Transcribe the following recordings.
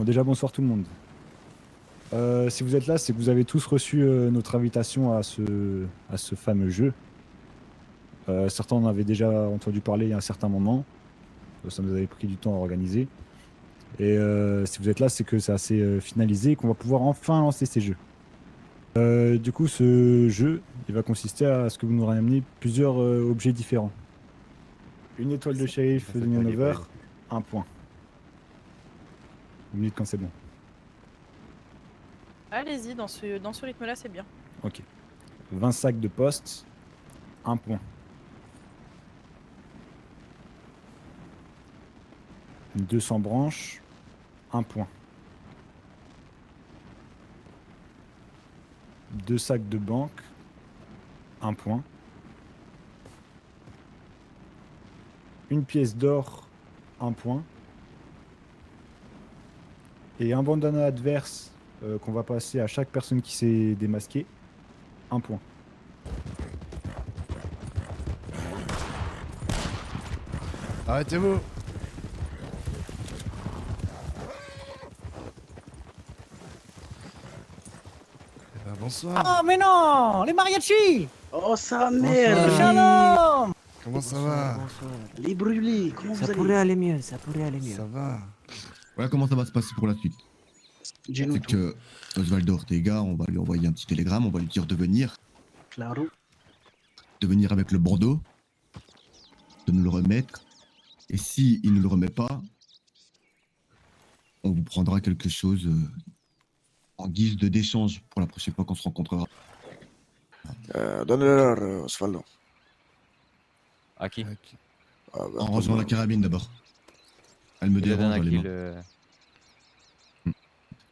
Bon, déjà, bonsoir tout le monde. Si vous êtes là, c'est que vous avez tous reçu notre invitation à ce fameux jeu. Certains en avaient déjà entendu parler il y a un certain moment. Ça nous avait pris du temps à organiser. Et si vous êtes là, c'est que c'est assez finalisé et qu'on va pouvoir enfin lancer ces jeux. Du coup, ce jeu, il va consister à ce que vous nous ramenez plusieurs objets différents. Une étoile de shérif de Hanover, un point. Vous me dites quand c'est bon. Allez-y, dans ce rythme-là, c'est bien. Ok. 20 sacs de poste, un point. 200 branches, un point. 2 sacs de banque, un point. Une pièce d'or, un point. Et un bandana adverse qu'on va passer à chaque personne qui s'est démasquée, un point. Arrêtez-vous. Bonsoir. Oh mais non, les mariachis. Oh sa Bonsoir. mère. Shalom. Comment ça va? Bonsoir. Les brûlés, comment Ça vous pourrait allez? aller mieux, ça pourrait aller mieux. Ça va. Voilà comment ça va se passer pour la suite. Dis-nous C'est tout. que Osvaldo Ortega, on va lui envoyer un petit télégramme, on va lui dire de venir Claro. avec le bandeau, de nous le remettre. Et si il ne le remet pas, on vous prendra quelque chose en guise d'échange pour la prochaine fois qu'on se rencontrera. Donne-leur, Osvaldo. À qui? Ok. Ah, bah, En rangeant la carabine d'abord. Elle me Il le donne dérange à dans les qui mains. le...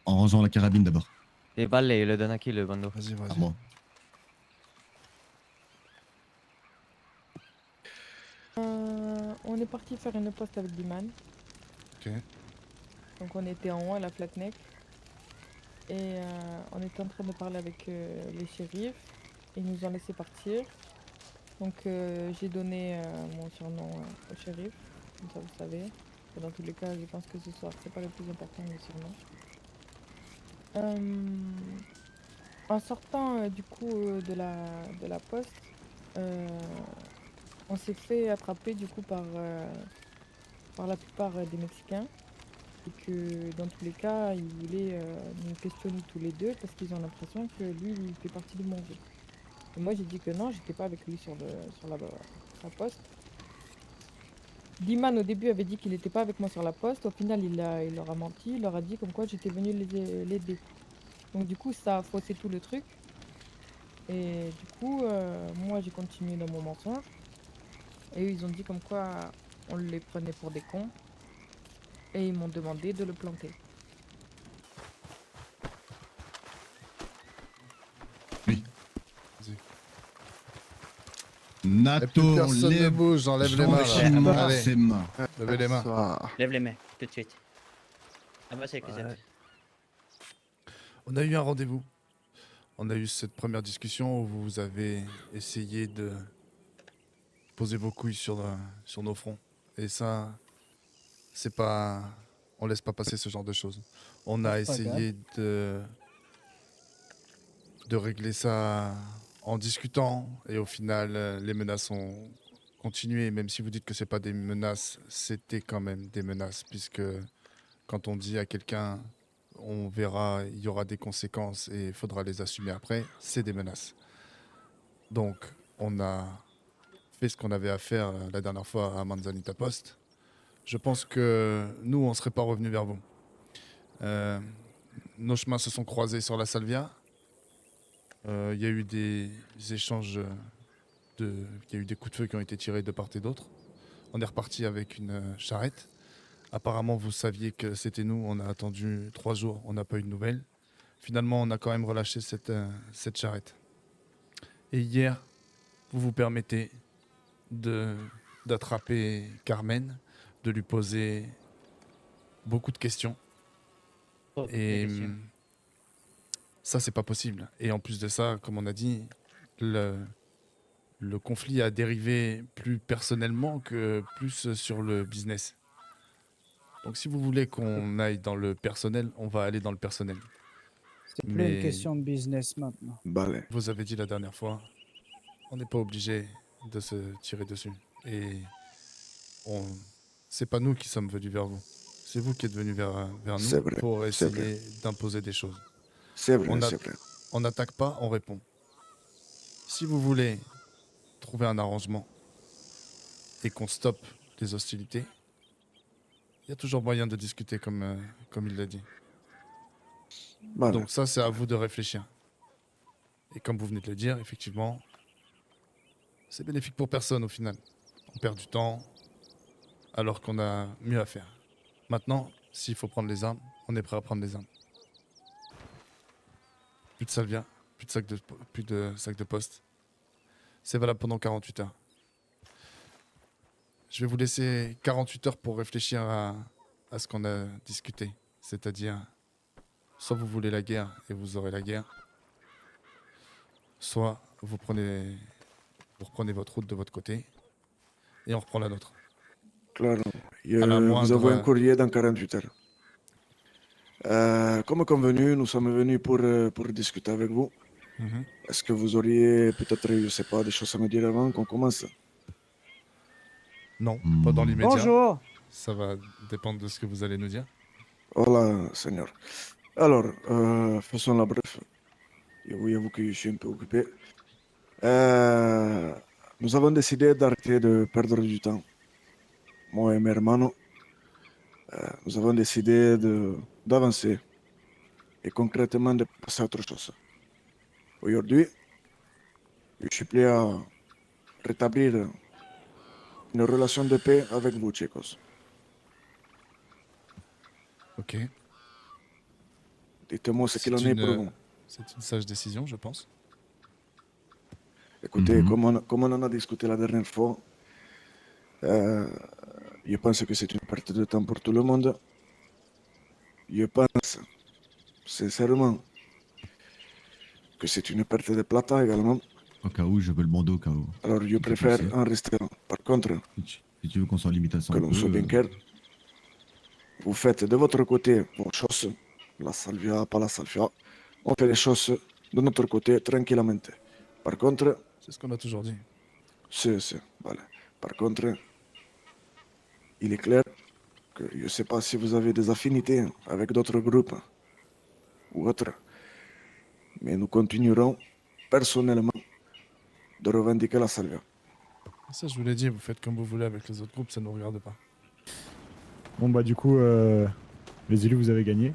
En rangeant la carabine d'abord. Les balles, il le donne à qui le bandeau? Vas-y, À vas-y. moi. On est parti faire une poste avec Diman. Ok. Donc on était en haut à la Flatneck. Et on était en train de parler avec les shérifs. Ils nous ont laissé partir. Donc j'ai donné mon surnom au shérif. Comme ça vous savez. Et dans tous les cas, je pense que ce soir, c'est pas le plus important, le surnom. En sortant du coup de la poste, on s'est fait attraper du coup par la plupart des Mexicains. Et que dans tous les cas, ils voulaient nous questionner tous les deux parce qu'ils ont l'impression que lui, il fait partie de mon jeu. Et moi, j'ai dit que non, j'étais pas avec lui sur la poste. Diman, au début, avait dit qu'il n'était pas avec moi sur la poste. Au final, il leur a menti. Il leur a dit comme quoi j'étais venue l'aider. Donc du coup, ça a faussé tout le truc. Et du coup, moi, j'ai continué dans mon mensonge. Et eux, ils ont dit comme quoi on les prenait pour des cons. Et ils m'ont demandé de le planter. Oui. Vas-y. Et plus Nato, personne ne lève bouge, j'enlève les mains là. gentiment Allez, ses mains. levez les mains. bonsoir. Lève les mains, tout de suite. Avancez, Cosette. Ouais. On a eu un rendez-vous. On a eu cette première discussion où vous avez essayé de poser vos couilles sur nos fronts. Et ça, c'est pas... On laisse pas passer ce genre de choses. On a essayé de régler ça en discutant. Et au final, les menaces ont continué. Même si vous dites que c'est pas des menaces, c'était quand même des menaces. Puisque quand on dit à quelqu'un, on verra, il y aura des conséquences et il faudra les assumer après, c'est des menaces. Donc, on a fait ce qu'on avait à faire la dernière fois à Manzanita Post. Je pense que nous, on ne serait pas revenus vers vous. Nos chemins se sont croisés sur la Salvia. Il y a eu des échanges, il y a eu des coups de feu qui ont été tirés de part et d'autre. On est reparti avec une charrette. Apparemment, vous saviez que c'était nous. On a attendu 3 jours, on n'a pas eu de nouvelles. Finalement, on a quand même relâché cette charrette. Et hier, vous vous permettez d'attraper Carmen, de lui poser beaucoup de questions. Et ça, c'est pas possible. Et en plus de ça, comme on a dit, le conflit a dérivé plus personnellement que plus sur le business. Donc si vous voulez qu'on aille dans le personnel, on va aller dans le personnel. C'est plus Mais une question de business maintenant. Vale. vous avez dit la dernière fois, on n'est pas obligé de se tirer dessus. Et on... c'est pas nous qui sommes venus vers vous. C'est vous qui êtes venus vers C'est nous vrai, pour c'est vrai. essayer d'imposer des choses. C'est vrai, On a- c'est vrai. On n'attaque pas, on répond. Si vous voulez trouver un arrangement et qu'on stoppe les hostilités, il y a toujours moyen de discuter comme il l'a dit. Vale. Donc ça, c'est à vous de réfléchir. Et comme vous venez de le dire, effectivement, c'est bénéfique pour personne au final. On perd du temps alors qu'on a mieux à faire. Maintenant, s'il faut prendre les armes, on est prêt à prendre les armes. Plus de salvia, plus de sacs de poste. C'est valable pendant 48 heures. Je vais vous laisser 48 heures pour réfléchir à ce qu'on a discuté. C'est-à-dire, soit vous voulez la guerre et vous aurez la guerre, soit vous reprenez votre route de votre côté et on reprend la nôtre. Claro. À la Vous moindre- avez un courrier dans 48 heures. Comme convenu, nous sommes venus pour discuter avec vous. Mhm. Est-ce que vous auriez peut-être, je sais pas, des choses à me dire avant qu'on commence? Non, pas dans l'immédiat. Bonjour. Ça va dépendre de ce que vous allez nous dire. Hola, Seigneur. Alors, faisons la bref. Je vous avoue que je suis un peu occupé. Nous avons décidé d'arrêter de perdre du temps. Moi et mes hermanos, nous avons décidé d'avancer et concrètement de passer à autre chose. Aujourd'hui, je suis prêt à rétablir une relation de paix avec vous, chicos. Ok. Dites-moi ce qu'il en est pour vous. C'est une sage décision, je pense. Écoutez, Mhm. comme on en a discuté la dernière fois, je pense que c'est une perte de temps pour tout le monde. Je pense sincèrement que c'est une perte de plata également. Au cas où, je veux le bandeau au cas où. Alors je Si tu préfère sais. en rester là. Par contre, Si tu veux qu'on s'en limite à ça que un l'on peu, soit bien clair, vous faites de votre côté vos choses, la salvia, pas la salvia. On fait les choses de notre côté tranquillement. Par contre, C'est ce qu'on a toujours dit. voilà. Par contre, il est clair que je ne sais pas si vous avez des affinités avec d'autres groupes ou autres, mais nous continuerons personnellement de revendiquer la salvia. Ça, je vous l'ai dit, vous faites comme vous voulez avec les autres groupes, ça ne nous regarde pas. Bon, bah, du coup, les élus, vous avez gagné.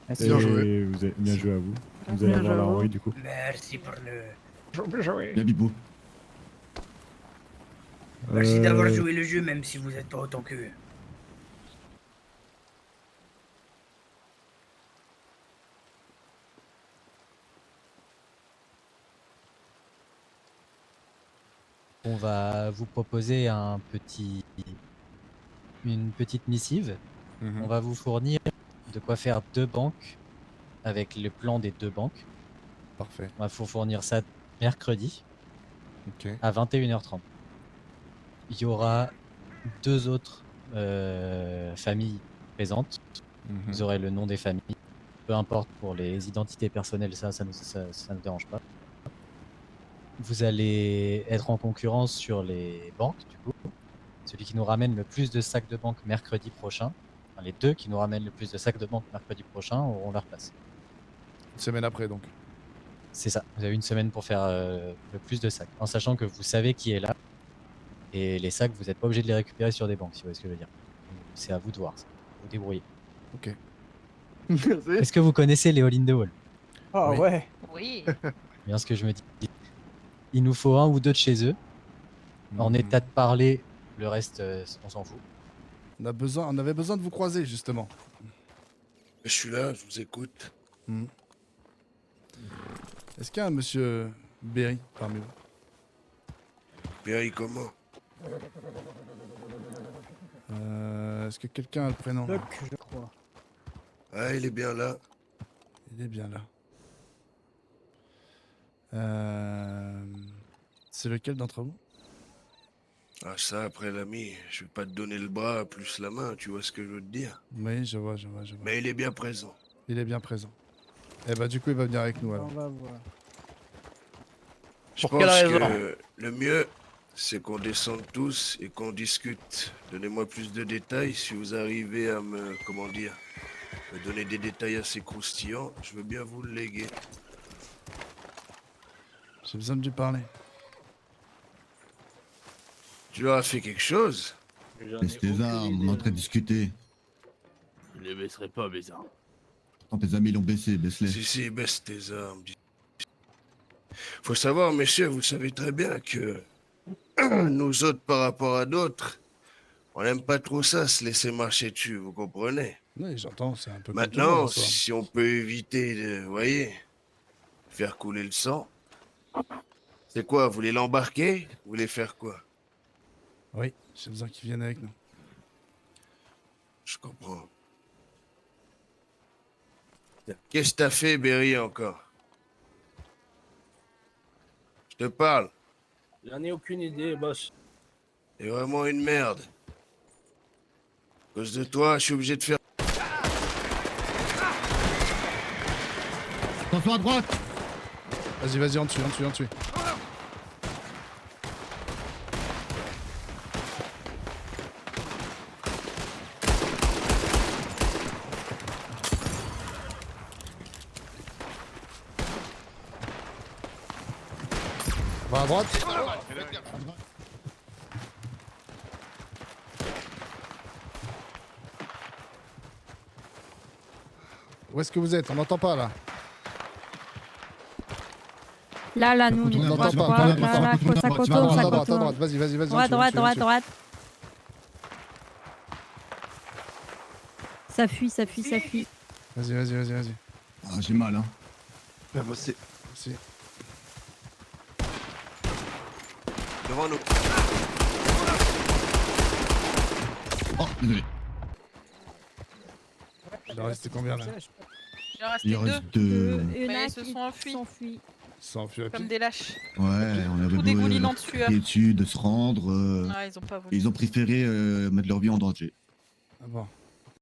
Merci. Et Bien joué. vous avez, bien joué à vous. Vous allez Bien avoir joué la à vous. Rory, du coup. Merci pour le... Bien Bibo. Merci d'avoir Euh, joué le jeu, même si vous n'êtes pas autant qu'eux. On va vous proposer une petite missive. Mhm. On va vous fournir de quoi faire 2 banques avec le plan des 2 banques. Parfait. On va vous fournir ça mercredi Ok. à 21h30. Il y aura 2 autres familles présentes. Mhm. Vous aurez le nom des familles. Peu importe pour les identités personnelles, ça ne dérange pas. Vous allez être en concurrence sur les banques, du coup. Celui qui nous ramène le plus de sacs de banque mercredi prochain, enfin, les 2 qui nous ramènent le plus de sacs de banque mercredi prochain auront leur place. Une semaine après, donc. C'est ça. Vous avez une semaine pour faire le plus de sacs, en sachant que vous savez qui est là. Et les sacs, vous n'êtes pas obligé de les récupérer sur des banques, si vous voyez ce que je veux dire. C'est à vous de voir. Vous débrouillez. Ok. Est-ce que vous connaissez les All in the Wall? Ah Oui. ouais. Oui. Bien ce que je me dis. Il nous faut 1 ou 2 de chez eux. En Mhm. état de parler, le reste, on s'en fout. On avait besoin de vous croiser, justement. Je suis là, je vous écoute. Mhm. Est-ce qu'il y a un monsieur Berry parmi vous? Berry, comment? Est-ce que quelqu'un a le prénom? Doc, je crois. Ah, il est bien là. Il est bien là. C'est lequel d'entre vous? Ah, ça, après, l'ami, je vais pas te donner le bras plus la main, tu vois ce que je veux te dire. Oui, je vois, je vois. Mais il est bien présent. Il est bien présent. Eh bah, du coup, il va venir avec nous On alors. va voir. Je Pour pense quelle raison? que le mieux, c'est qu'on descende tous et qu'on discute. Donnez-moi plus de détails. Si vous arrivez à me, comment dire, me donner des détails assez croustillants, je veux bien vous le léguer. J'ai besoin de lui parler. Tu leur as fait quelque chose? Baisse tes armes, on est en train de discuter. Je les baisserai pas, mes armes. Quand tes amis l'ont baissé, baisse-les. Si, baisse tes armes. Faut savoir, messieurs, vous savez très bien que nous autres, par rapport à d'autres, on n'aime pas trop ça, se laisser marcher dessus, vous comprenez? Oui, j'entends, c'est un peu comme tout le monde, Maintenant, en soi. si on peut éviter de, vous voyez, faire couler le sang, c'est quoi? Vous voulez l'embarquer? Vous voulez faire quoi? Oui, j'ai besoin qu'ils viennent avec nous. Je comprends. Qu'est-ce que t'as fait, Berry, encore? Je te parle. J'en ai aucune idée, boss. T'es vraiment une merde. À cause de toi, je suis obligé de faire... Attention à droite! Vas-y, en dessus. Va à droite. Où est-ce que vous êtes? On n'entend pas là. Là, nous, on n'entend droite, pas, droite, on n'entend pas. droite, ça droite, coton, droite, ça droite, coton. Droite, vas-y. Droite. Ça fuit. Vas-y. Ah, j'ai mal, hein. Merci. Devant nous. Oh, désolé. Il en restait combien là? Il en restait Il en deux. reste deux. Mais ils se sont enfuis. S'enfuit à Comme pied. des lâches. Ouais, on avait Tout beau dégoulinant de sueur. crier dessus, de se rendre. Ah, ils ont pas voulu. Ils ont préféré mettre leur vie en danger. Ah bon.